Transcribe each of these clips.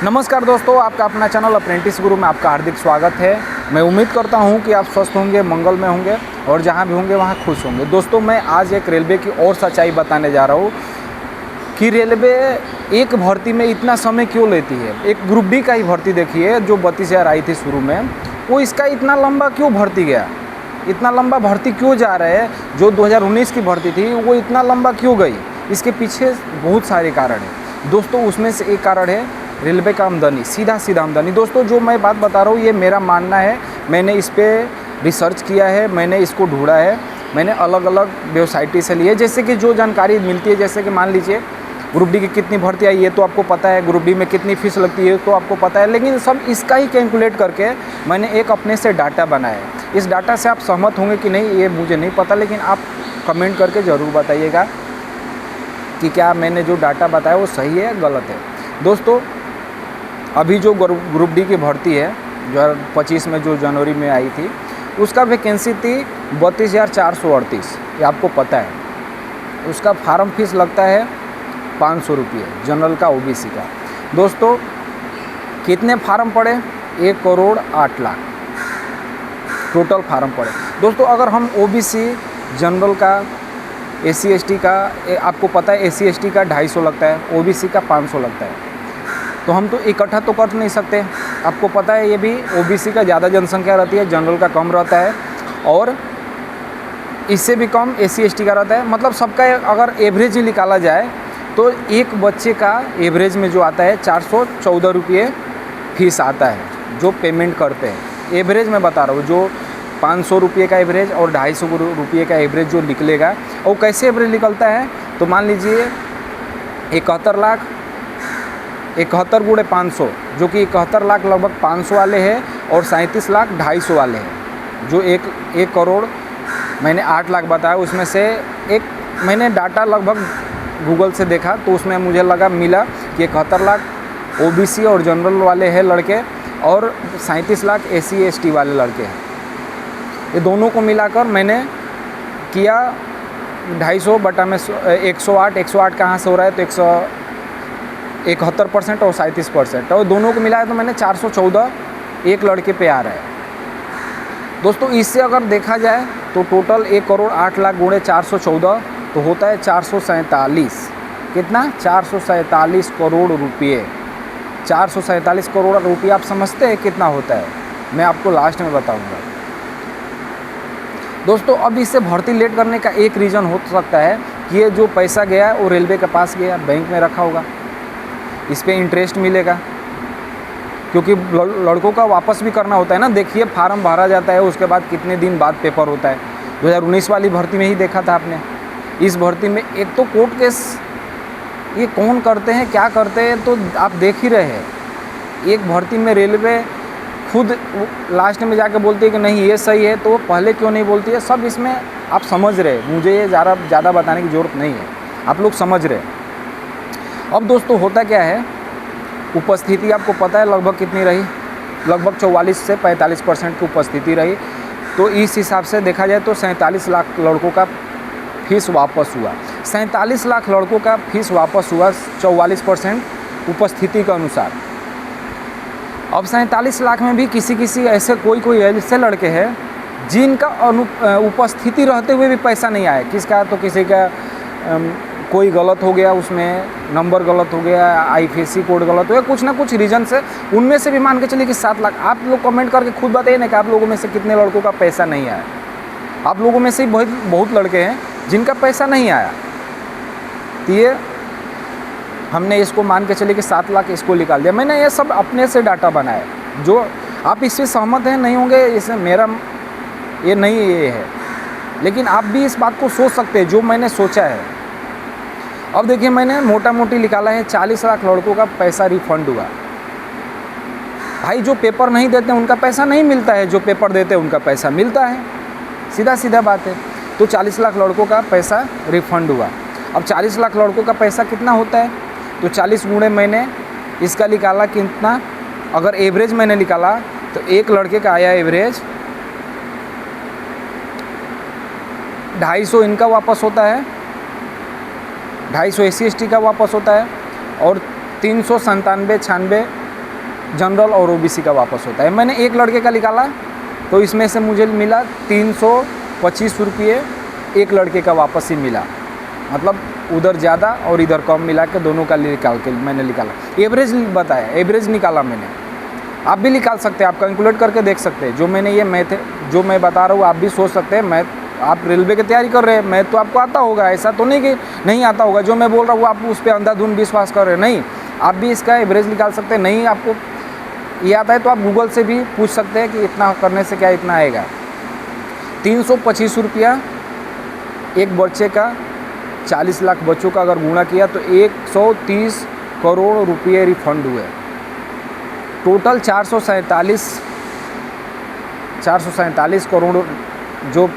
नमस्कार दोस्तों, आपका अपना चैनल अप्रेंटिस गुरु में आपका हार्दिक स्वागत है। मैं उम्मीद करता हूं कि आप स्वस्थ होंगे, मंगल में होंगे और जहां भी होंगे वहां खुश होंगे। दोस्तों, मैं आज एक रेलवे की और सच्चाई बताने जा रहा हूं कि रेलवे एक भर्ती में इतना समय क्यों लेती है। एक ग्रुप डी का ही भर्ती देखिए जो 32,000 आई थी शुरू में, वो इसका इतना लंबा क्यों भर्ती गया, इतना लंबा भर्ती क्यों जा रहा है। जो 2019 की भर्ती थी वो इतना लंबा क्यों गई, इसके पीछे बहुत सारे कारण हैं दोस्तों। उसमें से एक कारण है रेलवे का आमदनी, सीधा आमदनी। दोस्तों, जो मैं बात बता रहा हूँ ये मेरा मानना है, मैंने इस पर रिसर्च किया है, मैंने इसको ढूंढा है, मैंने अलग अलग वेबसाइट से लिए। जैसे कि जो जानकारी मिलती है, जैसे कि मान लीजिए ग्रुप डी की कितनी भर्ती आई ये तो आपको पता है, ग्रुप डी में कितनी फीस लगती है तो आपको पता है, लेकिन सब इसका ही कैलकुलेट करके मैंने एक अपने से डाटा बनाया है। इस डाटा से आप सहमत होंगे कि नहीं ये मुझे नहीं पता, लेकिन आप कमेंट करके ज़रूर बताइएगा कि क्या मैंने जो डाटा बताया वो सही है या गलत है। दोस्तों, अभी जो ग्रुप डी की भर्ती है 2025 में जो जनवरी में आई थी, उसका वैकेंसी थी 32,438, ये आपको पता है। उसका फार्म फीस लगता है 500 रुपये, जनरल का ओबीसी का। दोस्तों, कितने फार्म पड़े? 1,08,00,000 टोटल फार्म पड़े। दोस्तों, अगर हम ओबीसी, जनरल का, एससी एसटी का, आपको पता है एससी एसटी का 250 लगता है, ओबीसी का 500 लगता है, तो हम तो इकट्ठा तो कर नहीं सकते। आपको पता है ये भी, ओबीसी का ज़्यादा जनसंख्या रहती है, जनरल का कम रहता है और इससे भी कम एससी एसटी का रहता है। मतलब सबका अगर एवरेज ही निकाला जाए तो एक बच्चे का एवरेज में जो आता है 414 रुपये फीस आता है जो पेमेंट करते हैं। एवरेज मैं बता रहा हूँ, जो 500 रुपये का एवरेज और 250 रुपये का एवरेज जो निकलेगा, और कैसे एवरेज निकलता है तो मान लीजिए 71 लाख 71 गुणे 500, जो कि 71 लाख लगभग 500 वाले हैं और 37 लाख 250 वाले हैं। जो एक करोड़ मैंने 8 लाख बताया, उसमें से एक मैंने डाटा लगभग गूगल से देखा तो उसमें मुझे मिला कि 71 लाख ओबीसी और जनरल वाले हैं लड़के और 37 लाख एससी एसटी वाले लड़के हैं। ये दोनों को मिलाकर मैंने किया 250 बटा में 108 कहाँ से हो रहा है तो 71% और 37%, और दोनों को मिलाया तो मैंने 414 एक लड़के पे आ रहा है। दोस्तों, इससे अगर देखा जाए तो टोटल 1,08,00,000 गुणे 414 तो होता है 447। कितना? 447 करोड़ रुपये। 447 करोड़ रुपये आप समझते हैं कितना होता है? मैं आपको लास्ट में बताऊंगा। दोस्तों, अब इससे भर्ती लेट करने का एक रीज़न हो सकता है कि ये जो पैसा गया वो रेलवे के पास गया, बैंक में रखा होगा, इस पर इंटरेस्ट मिलेगा, क्योंकि लड़कों का वापस भी करना होता है ना। देखिए, फार्म भरा जाता है, उसके बाद कितने दिन बाद पेपर होता है। 2019 वाली भर्ती में ही देखा था आपने। इस भर्ती में एक तो कोर्ट केस, ये कौन करते हैं, क्या करते हैं, तो आप देख ही रहे हैं। एक भर्ती में रेलवे खुद लास्ट में जाके बोलती है कि नहीं ये सही है, तो पहले क्यों नहीं बोलती है। सब इसमें आप समझ रहे हैं, मुझे ये ज़्यादा बताने की ज़रूरत नहीं है, आप लोग समझ रहे हैं। अब दोस्तों, होता क्या है, उपस्थिति आपको पता है लगभग कितनी रही, लगभग 44 से 45% की उपस्थिति रही। तो इस हिसाब से देखा जाए तो 47 लाख लड़कों का फीस वापस हुआ। 47 लाख लड़कों का फीस वापस हुआ 44% उपस्थिति के अनुसार। अब 47 लाख में भी किसी ऐसे कोई ऐसे लड़के हैं जिनका उपस्थिति रहते हुए भी पैसा नहीं आया। किसका? तो किसी का कोई गलत हो गया, उसमें नंबर गलत हो गया, आईपीसी कोड गलत हो गया, कुछ ना कुछ रीज़न से। उनमें से भी मान के चलिए कि 7 लाख। आप लोग कमेंट करके खुद बताइए ना कि आप लोगों में से कितने लड़कों का पैसा नहीं आया। आप लोगों में से बहुत लड़के हैं जिनका पैसा नहीं आया। तो ये हमने इसको मान के चलिए कि 7 लाख इसको निकाल दिया। मैंने ये सब अपने से डाटा बनाया। जो आप इससे सहमत हैं नहीं होंगे, इसमें मेरा ये नहीं ये है, लेकिन आप भी इस बात को सोच सकते हैं जो मैंने सोचा है। अब देखिए, मैंने मोटा मोटी निकाला है 40 लाख लड़कों का पैसा रिफंड हुआ। भाई, जो पेपर नहीं देते उनका पैसा नहीं मिलता है, जो पेपर देते हैं उनका पैसा मिलता है, सीधा बात है। तो 40 लाख लड़कों का पैसा रिफंड हुआ। अब 40 लाख लड़कों का पैसा कितना होता है तो 40 गुणे मैंने इसका निकाला कितना, अगर एवरेज मैंने निकाला तो एक लड़के का आया एवरेज 250 इनका वापस होता है, 250 SC ST का वापस होता है और 397 96 जनरल और ओबीसी का वापस होता है। मैंने एक लड़के का निकाला तो इसमें से मुझे मिला 325 रुपये एक लड़के का वापस ही मिला, मतलब उधर ज़्यादा और इधर कम मिला के दोनों का निकाल के मैंने निकाला। एवरेज बताया, एवरेज निकाला मैंने। आप भी निकाल सकते हैं, आप कैलकुलेट करके देख सकते हैं। जो मैंने ये मैथ जो मैं बता रहा हूँ आप भी सोच सकते हैं। मैं आप रेलवे की तैयारी कर रहे हैं, मैथ तो आपको आता होगा, ऐसा तो नहीं कि नहीं आता होगा। जो मैं बोल रहा हूँ आप उस पर अंधाधुंध विश्वास कर रहे हैं, नहीं, आप भी इसका एवरेज निकाल सकते हैं। नहीं आपको ये आता है तो आप गूगल से भी पूछ सकते हैं कि इतना करने से क्या इतना आएगा। 325 रुपया एक बच्चे का, 40 लाख बच्चों का अगर गुणा किया तो 130 करोड़ रुपये रिफंड हुए। टोटल 447 करोड़ जो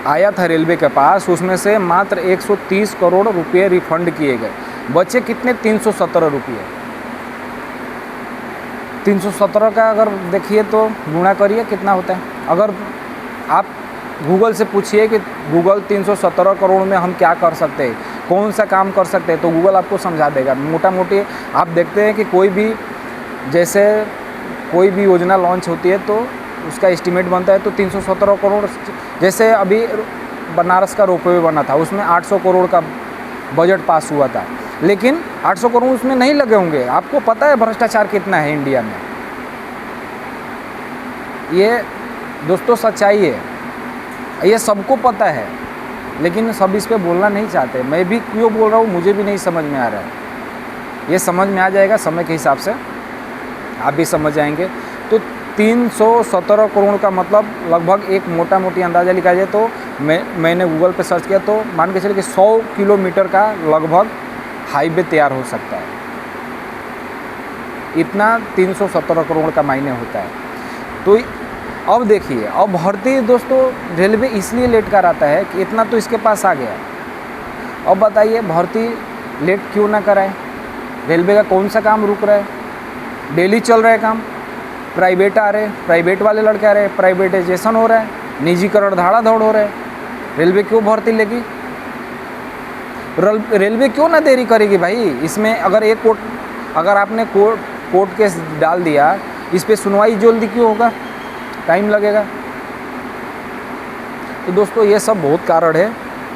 आया था रेलवे के पास, उसमें से मात्र 130 करोड़ रुपये रिफंड किए गए। बचे कितने? 317 रुपये। 317 का अगर देखिए तो गुणा करिए कितना होता है। अगर आप गूगल से पूछिए कि गूगल 317 करोड़ में हम क्या कर सकते हैं, कौन सा काम कर सकते हैं, तो गूगल आपको समझा देगा। मोटा मोटी आप देखते हैं कि कोई भी योजना लॉन्च होती है तो उसका एस्टीमेट बनता है तो 317 करोड़। जैसे अभी बनारस का रोपवे बना था, उसमें 800 करोड़ का बजट पास हुआ था, लेकिन 800 करोड़ उसमें नहीं लगे होंगे। आपको पता है भ्रष्टाचार कितना है इंडिया में, ये दोस्तों सच्चाई है, ये सबको पता है, लेकिन सब इस पे बोलना नहीं चाहते। मैं भी क्यों बोल रहा हूँ मुझे भी नहीं समझ में आ रहा है। ये समझ में आ जाएगा समय के हिसाब से, आप भी समझ जाएंगे। तो 317 करोड़ का मतलब लगभग एक मोटा मोटी अंदाज़ा लिखा जाए तो मैंने गूगल पे सर्च किया तो मान के चलिए कि 100 किलोमीटर का लगभग हाईवे तैयार हो सकता है। इतना 317 करोड़ का मायने होता है। तो अब देखिए, अब भर्ती दोस्तों रेलवे इसलिए लेट कर आता है कि इतना तो इसके पास आ गया। अब बताइए भर्ती लेट क्यों ना कराए? रेलवे का कौन सा काम रुक रहा है? डेली चल रहा है काम, प्राइवेट आ रहे, प्राइवेट वाले लड़के आ रहे, प्राइवेटाइजेशन हो रहा है, निजीकरण धाड़ाधड़ हो रहा है। रेलवे क्यों भर्ती लेगी? रेलवे क्यों ना देरी करेगी भाई? इसमें अगर आपने कोर्ट केस डाल दिया, इस पर सुनवाई जल्दी क्यों होगा? टाइम लगेगा। तो दोस्तों ये सब बहुत कारण है।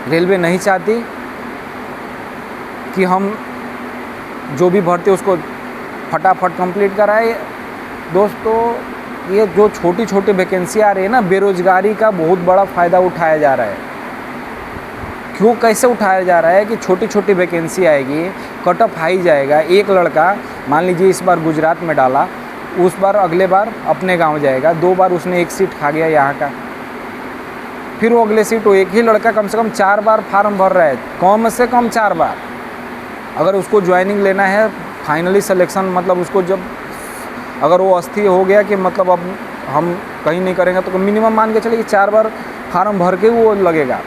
रेलवे नहीं चाहती कि हम जो भी भर्ती उसको फटाफट कंप्लीट कराए। दोस्तों ये जो छोटी छोटी वैकेंसी आ रही है ना, बेरोजगारी का बहुत बड़ा फ़ायदा उठाया जा रहा है। क्यों, कैसे उठाया जा रहा है कि छोटी छोटी वैकेंसी आएगी, कट ऑफ हाई जाएगा। एक लड़का मान लीजिए इस बार गुजरात में डाला, उस बार अगले बार अपने गांव जाएगा, 2 बार उसने एक सीट खा गया यहाँ का, फिर वो अगले सीट, वो एक ही लड़का कम से कम 4 बार फार्म भर रहा है, कम से कम 4 बार। अगर उसको ज्वाइनिंग लेना है, फाइनली सिलेक्शन, मतलब उसको जब अगर वो अस्थिर हो गया कि मतलब अब हम कहीं नहीं करेंगे, तो मिनिमम मान के चलिए 4 बार फार्म भर के वो लगेगा।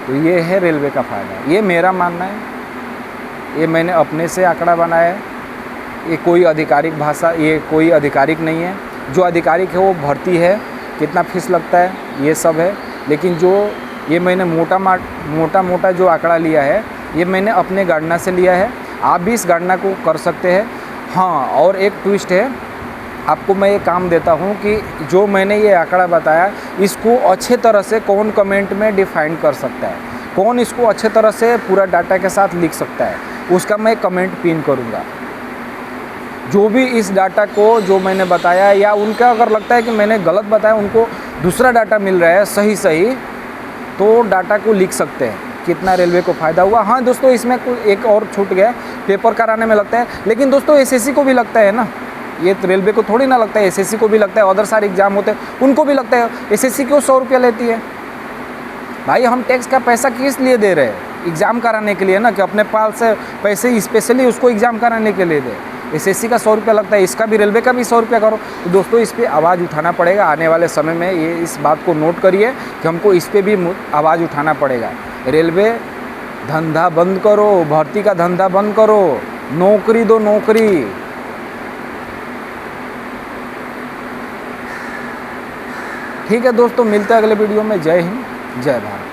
तो ये है रेलवे का फ़ायदा। ये मेरा मानना है, ये मैंने अपने से आंकड़ा बनाया है। ये कोई आधिकारिक भाषा, ये कोई आधिकारिक नहीं है। जो आधिकारिक है वो भर्ती है, कितना फीस लगता है, ये सब है। लेकिन जो ये मैंने मोटा जो आंकड़ा लिया है, ये मैंने अपने गणना से लिया है। आप भी इस गणना को कर सकते हैं। हाँ, और एक ट्विस्ट है, आपको मैं ये काम देता हूँ कि जो मैंने ये आंकड़ा बताया, इसको अच्छे तरह से कौन कमेंट में डिफाइन कर सकता है, कौन इसको अच्छे तरह से पूरा डाटा के साथ लिख सकता है, उसका मैं कमेंट पिन करूँगा। जो भी इस डाटा को जो मैंने बताया, या उनका अगर लगता है कि मैंने गलत बताया, उनको दूसरा डाटा मिल रहा है सही, तो डाटा को लिख सकते हैं कितना रेलवे को फ़ायदा हुआ। हाँ दोस्तों, इसमें एक और छूट गया, पेपर कराने में लगता है, लेकिन दोस्तों एसएससी को भी लगता है ना। ये तो रेलवे को थोड़ी ना लगता है, एसएससी को भी लगता है। अदर सारे एग्जाम होते हैं उनको भी लगता है। एसएससी क्यों 100 रुपया लेती है भाई? हम टैक्स का पैसा किस लिए दे रहे हैं? एग्ज़ाम कराने के लिए ना, कि अपने पास से पैसे स्पेशली उसको एग्ज़ाम कराने के लिए दे। एसएससी का 100 रुपया लगता है, इसका भी, रेलवे का भी 100 रुपया करो। तो दोस्तों इस पर आवाज़ उठाना पड़ेगा आने वाले समय में। ये इस बात को नोट करिए कि हमको इस पर भी आवाज़ उठाना पड़ेगा। रेलवे धंधा बंद करो, भर्ती का धंधा बंद करो, नौकरी दो, नौकरी। ठीक है दोस्तों, मिलते हैं अगले वीडियो में। जय हिंद, जय भारत।